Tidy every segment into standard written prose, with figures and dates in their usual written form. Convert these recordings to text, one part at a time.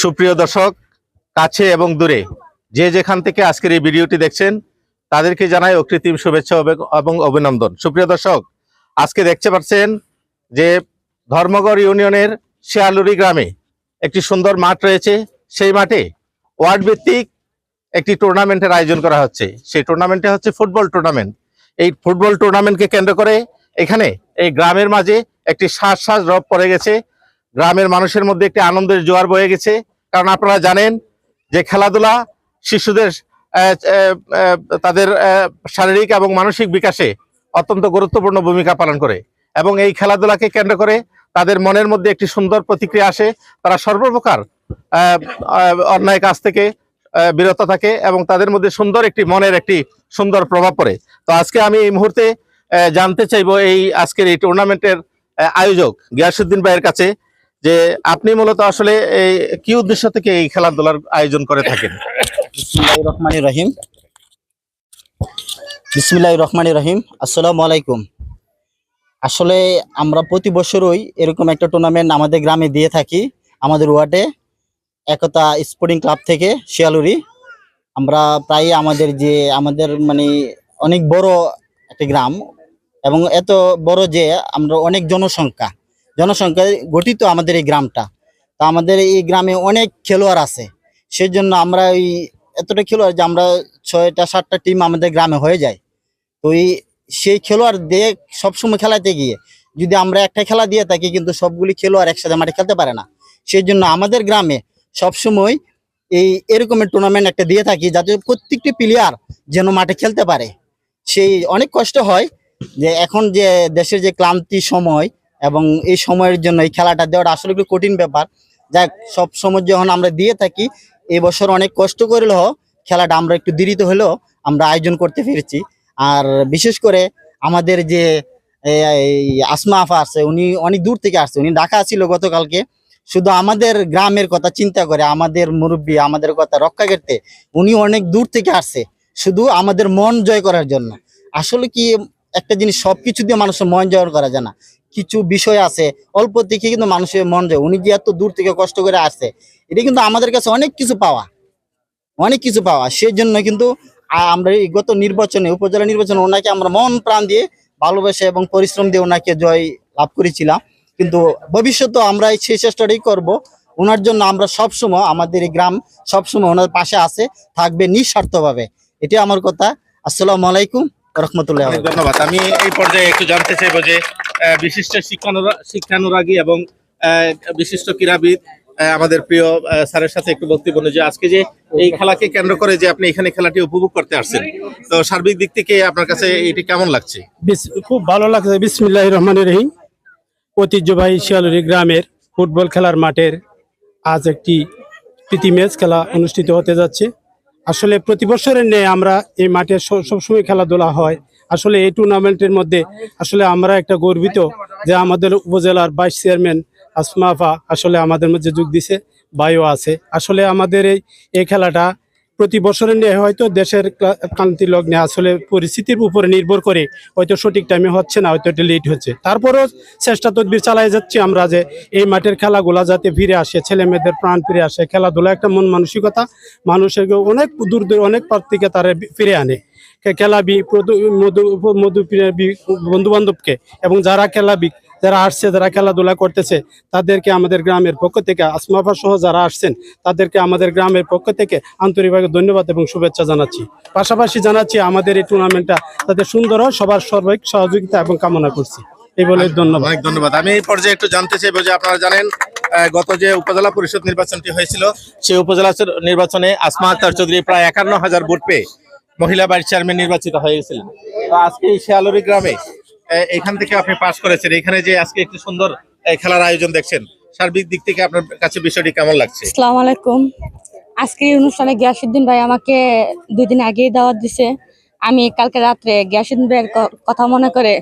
সুপ্রিয় দর্শক, কাছে এবং দূরে যে যেখান থেকে আজকের এই ভিডিওটি দেখছেন তাদেরকে জানাই অকৃত্রিম শুভেচ্ছা এবং অভিনন্দন। সুপ্রিয় দর্শক, আজকে দেখতে পাচ্ছেন যে ধর্মগড় ইউনিয়নের শিয়ালুরি গ্রামে একটি সুন্দর মাঠ রয়েছে। সেই মাঠে ওয়ার্ড ভিত্তিক একটি টুর্নামেন্টের আয়োজন করা হচ্ছে। সেই টুর্নামেন্টে হচ্ছে ফুটবল টুর্নামেন্ট। এই ফুটবল টুর্নামেন্টকে কেন্দ্র করে এখানে এই গ্রামের মাঝে একটি শ্বাস রব পড়ে গেছে। গ্রামের মানুষের মধ্যে একটি আনন্দের জোয়ার বয়ে গেছে। কারণ আপনারা জানেন যে খেলাধুলা শিশুদের তাদের শারীরিক এবং মানসিক বিকাশে অত্যন্ত গুরুত্বপূর্ণ ভূমিকা পালন করে, এবং এই খেলাধুলাকে কেন্দ্র করে তাদের মনের মধ্যে একটি সুন্দর প্রতিক্রিয়া আসে। তারা সর্বপ্রকার অন্যায় কাজ থেকে বিরত থাকে এবং তাদের মধ্যে সুন্দর একটি মনের একটি সুন্দর প্রভাব পড়ে। তো আজকে আমি এই মুহূর্তে জানতে চাইবো এই আজকের এই টুর্নামেন্টের আয়োজক গিয়াসউদ্দিন ভাইয়ের কাছে যে আপনি মূলত আসলে এই কি উদ্দেশ্য থেকে এই খেলাধুলার আয়োজন করে থাকেন। বিসমিল্লাহির রহমানির রহিম। বিসমিল্লাহির রহমানির রহিম। আসসালামু আলাইকুম। আসলে আমরা প্রতি বছরই এরকম একটা টুর্নামেন্ট আমাদের গ্রামে দিয়ে থাকি। আমাদের ওয়ার্ডে একতা স্পোর্টিং ক্লাব থেকে শিয়ালুরি আমরা প্রায় আমাদের মানে অনেক বড় একটা গ্রাম, এবং এত বড় যে আমরা অনেক জনসংখ্যায় গঠিত আমাদের এই গ্রামটা। তা আমাদের এই গ্রামে অনেক খেলোয়াড় আছে, সেই জন্য আমরা এতটা খেলোয়াড় যে আমরা 6টা-7টা টিম আমাদের গ্রামে হয়ে যায়। তো সেই খেলোয়াড় দিয়ে সবসময় খেলাতে গিয়ে যদি আমরা একটা খেলা দিয়ে থাকি, কিন্তু সবগুলি খেলোয়াড় একসাথে মাঠে খেলতে পারে না। সেই জন্য আমাদের গ্রামে সবসময় এরকমের টুর্নামেন্ট একটা দিয়ে থাকি, যাতে প্রত্যেকটি প্লেয়ার যেন মাঠে খেলতে পারে। সেই অনেক কষ্ট হয় যে এখন যে দেশের যে ক্লান্তি সময়, এবং এই সময়ের জন্য এই খেলাটা দেওয়াটা আসলে একটু কঠিন ব্যাপার। যাক, সব সময় যখন আমরা দিয়ে থাকি, এই বছর অনেক কষ্ট করলেও খেলাটা আমরা একটু দেরিতে হলেও আমরা আয়োজন করতে পেরেছি। আর বিশেষ করে আমাদের যে আসমা আফা আছে, উনি অনেক দূর থেকে আসছে। উনি ঢাকা ছিল গতকালকে, শুধু আমাদের গ্রামের কথা চিন্তা করে, আমাদের মুরব্বী আমাদের কথা রক্ষা করতে উনি অনেক দূর থেকে আসছে, শুধু আমাদের মন জয় করার জন্য। আসলে কি একটা জিনিস সবকিছু দিয়ে মানুষের মন জয় করা যায় না, কিছু বিষয় আছে অল্প থেকে কিন্তু মানুষের মন জয়। উনি যে এত দূর থেকে কষ্ট করে আসছে, এটা কিন্তু আমাদের কাছে অনেক কিছু পাওয়া। সেই জন্য কিন্তু আমরা এই গত নির্বাচনে, উপজেলা নির্বাচনে ওনাকে আমরা মন প্রাণ দিয়ে ভালোবেসে এবং পরিশ্রম দিয়ে ওনাকে জয় লাভ করেছিলাম। কিন্তু ভবিষ্যতে আমরা সেই চেষ্টাটাই করব ওনার জন্য। আমরা সবসময় আমাদের এই গ্রাম সবসময় ওনার পাশে আছে, থাকবে নিঃস্বার্থভাবে। এটি আমার কথা। আসসালামু আলাইকুম রহমতুল্লাহ। ধন্যবাদ। আমি এই পর্যায়ে একটু জানতে চাইবো যে বিশিষ্ট শিক্ষানুরাগী এবং বিশিষ্ট ক্রীড়াবিদ আমাদের প্রিয় স্যারের সাথে একটু বক্তব্য যে আজকে যে এই খেলাকে কেন্দ্র করে যে আপনি এখানে খেলাটি উপভোগ করতে আসছেন, তো সার্বিক দিক থেকে আপনার কাছে এটি কেমন লাগছে? খুব ভালো লাগছে। বিসমিল্লাহির রহমানির রহিম। ঐতিহ্যবাহী শিয়ালুরি গ্রামের ফুটবল খেলার মাঠের আজ একটি প্রীতি ম্যাচ খেলা অনুষ্ঠিত হতে যাচ্ছে। আসলে প্রতি বছরের নেই আমরা এই মাঠে সবসময় খেলাধুলা হয়। আসলে এই টুর্নামেন্টের মধ্যে আসলে আমরা একটা গর্বিত যে আমাদের উপজেলার ভাইস চেয়ারম্যান আসমা আফা আসলে আমাদের মধ্যে যোগ দিছে, ভাইও আছে। আসলে আমাদের এই খেলাটা প্রতি বছরের নিয়ে হয়তো দেশের ক্রান্তি লগ্নে আসলে পরিস্থিতির উপরে নির্ভর করে হয়তো সঠিক টাইমে হচ্ছে না, হয়তো এটা লেট হচ্ছে। তারপরেও চেষ্টা তদবির চালাই যাচ্ছি আমরা যে এই মাঠের খেলাগুলা যাতে ফিরে আসে, ছেলে মেয়েদের প্রাণ ফিরে আসে। খেলাধুলা একটা মন মানসিকতা, মানুষের অনেক দূর অনেক পার থেকে তারা ফিরে আনে। খেলাবি বন্ধু বান্ধবকে এবং যারা আসছে, যারা খেলাধুলা করতেছে, তাদেরকে আমাদের গ্রামের পক্ষ থেকে, আসমাফা সহ যারা আসছেন তাদেরকে আমাদের গ্রামের পক্ষ থেকে আন্তরিকভাবে ধন্যবাদ এবং শুভেচ্ছা জানাচ্ছি। পাশাপাশি জানাচ্ছি আমাদের এই টুর্নামেন্টটা যাতে সুন্দর হয়, সবার সর্বাধিক সহযোগিতা এবং কামনা করছি। এই বলে ধন্যবাদ। অনেক ধন্যবাদ। আমি এই পর্যায়ে একটু জানতে চাইবো যে আপনারা জানেন গত যে উপজেলা পরিষদ নির্বাচনটি হয়েছিল, সেই উপজেলা নির্বাচনে আসমা আক্তার চৌধুরী প্রায় 51,000 ভোট পেয়ে মহিলা ভাইস চেয়ারম্যান নির্বাচিত হয়ে গেছিলেন। তো আজকে এই শিয়ালুরি গ্রামে এখান থেকে আপনি পাস করেছেন, এখানে যে আজকে একটি সুন্দর খেলার আয়োজন দেখছেন, সার্বিক দিক থেকে আপনার কাছে বিষয়টি কেমন লাগছে? আসসালামু আলাইকুম। আজকের অনুষ্ঠানে গিয়াসউদ্দিন ভাই আমাকে 2 দিন আগেই দাওয়াত দিছে। আমি কালকে রাত্রে গিয়াসউদ্দিন ভাইয়ের কথা মনে করে,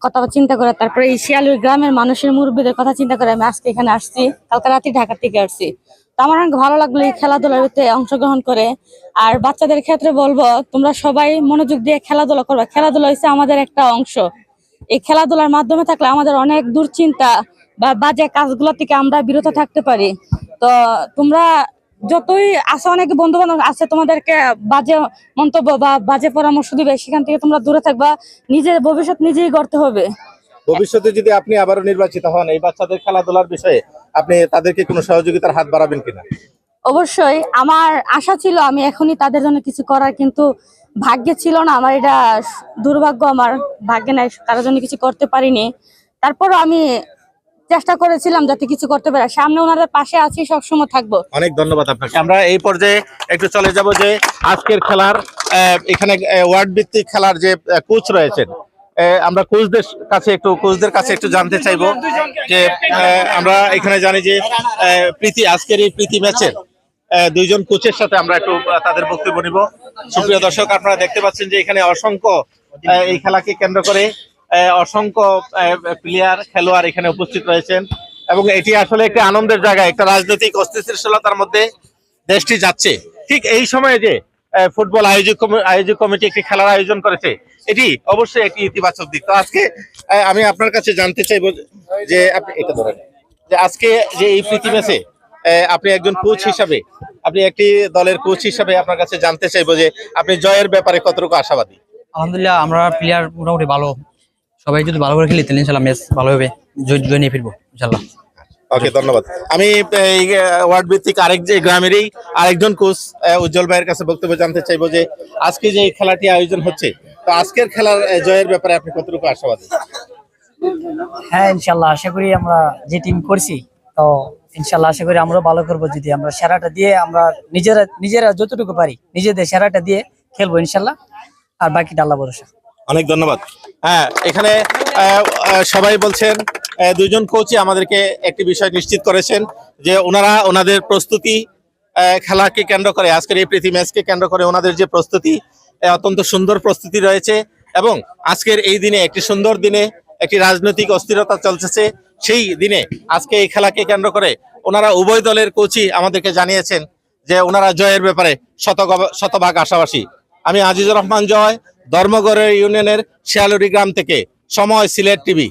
কথা চিন্তা করে, তারপরে এই শিয়ালুর গ্রামের মানুষের মুরব্বীদের কথা চিন্তা করে আমি আজকে এখানে আসছি। কালকে রাতে ঢাকা থেকে আসছি। তো আমার অনেক ভালো লাগলো এই খেলাধুলাতে অংশগ্রহণ করে। আর বাচ্চাদের ক্ষেত্রে বলবো, তোমরা সবাই মনোযোগ দিয়ে খেলাধুলা করবে। খেলাধুলা হচ্ছে আমাদের একটা অংশ। এই খেলাধুলার মাধ্যমে থাকলে আমাদের অনেক দুশ্চিন্তা বা বাজে কাজগুলো থেকে আমরা বিরত থাকতে পারি। তো তোমরা যতই আছে, অনেকে বন্ধু বান্ধব আছে তোমাদেরকে বাজে মন্তব্য বা বাজে পরামর্শ দিবে, সেখান থেকে তোমরা দূরে থাকবা। নিজের ভবিষ্যৎ নিজেই গড়তে হবে। ভবিষ্যতে যদি আপনি আবারও নির্বাচিত হন, এই বাচ্চাদের খেলাধুলার বিষয়ে আপনি তাদেরকে কোনো সহযোগিতার হাত বাড়াবেন কিনা? অবশ্যই আমার আশা ছিল আমি এখনই তাদের জন্য কিছু করার, কিন্তু ভাগ্যে ছিল না। আমার এটা দুর্ভাগ্য, আমার ভাগ্যে নাই, কারোর জন্য কিছু করতে পারিনি। তারপরও আমি চেষ্টা করেছিলাম যাতে কিছু করতে পারে। সামনে ওনাদের পাশে আছি, সবসময় থাকবো। অনেক ধন্যবাদ আপনাকে। আমরা এই পর্যায়ে একটু চলে যাব যে আজকের খেলার এখানে ওয়ার্ড ভিত্তিক খেলার যে কোচ রয়েছেন, আমরা কোচদের কাছে একটু জানতে চাইবো যে আমরা এখানে জানি যে আজকের এই প্রীতি ম্যাচের দুইজন কোচের সাথে আমরা একটু তাদের বক্তব্য নিব। সুপ্রিয় দর্শক, আপনারা দেখতে পাচ্ছেন যে এখানে অসংখ্য এই খেলাকে কেন্দ্র করে অসংখ্য প্লেয়ার খেলোয়াড় এখানে উপস্থিত রয়েছেন এবং এটি আসলে একটি আনন্দের জায়গা। একটা রাজনৈতিক অস্থিতিশীলতার মধ্যে দেশটি যাচ্ছে, ঠিক এই সময়ে যে ফুটবল আয়োজক কমিটি একটি খেলার আয়োজন করেছে, এটি অবশ্যই একটি ইতিবাচক দিক। তো আজকে আমি আপনার কাছে জানতে চাইবো যে আপনি এটা ধরেন যে আজকে যে এই প্রীতি ম্যাচে আপনি একজন কোচ হিসাবে, আপনি একটি দলের কোচ হিসাবে আপনার কাছে জানতে চাইবো যে আপনি জয়ের ব্যাপারে কতটুকু আশাবাদী? আলহামদুলিল্লাহ, আমরা প্লেয়ার মোটামুটি ভালো। সবাই যদি ভালো করে খেলি তাহলে ইনশাল্লাহ ম্যাচ ভালো হবে, জয় নিয়ে ফিরবো ইনশাল্লাহ। ওকে, ধন্যবাদ। আমি এই ওয়ার্ড ভিত্তিক গ্রামেরই আরেকজন কোচ উজ্জ্বল ভাইয়ের কাছে বক্তব্য জানতে চাইবো যে আজকে যে এই খেলাটি আয়োজন হচ্ছে, তো আজকের খেলার জয়ের ব্যাপারে আপনি কতটুকু আশাবাদী? হ্যাঁ, ইনশাল্লাহ আশা করি আমরা যে টিম করছি, তো ইনশাল্লাহ আশা করি আমরা ভালো করবো। যদি আমরা সেরাটা দিয়ে, আমরা নিজেরা যতটুকু পারি নিজেদের সেরাটা দিয়ে খেলবো ইনশাল্লাহ, আর বাকিটা আল্লাহ ভরসা। অনেক ধন্যবাদ। হ্যাঁ, এখানে সবাই বলছেন, দুইজন কোচই আমাদেরকে একটি বিষয় নিশ্চিত করেছেন যে ওনাদের প্রস্তুতি খেলাকে কেন্দ্র করে, আজকের এই প্রীতি ম্যাচকে কেন্দ্র করে ওনাদের যে প্রস্তুতি, অত্যন্ত সুন্দর প্রস্তুতি রয়েছে এবং আজকের এই দিনে, একটি সুন্দর দিনে, একটি রাজনৈতিক অস্থিরতা চলতেছে, সেই দিনে আজকে এই খেলাকে কেন্দ্র করে ওনারা উভয় দলের কোচই আমাদেরকে জানিয়েছেন যে ওনারা জয়ের ব্যাপারে শতভাগ আশাবাসী। আমি আজিজুর রহমান জয়, ধর্মগড় ইউনিয়নের শিয়ালুরি গ্রাম থেকে। সময়, সিলেট টিভি।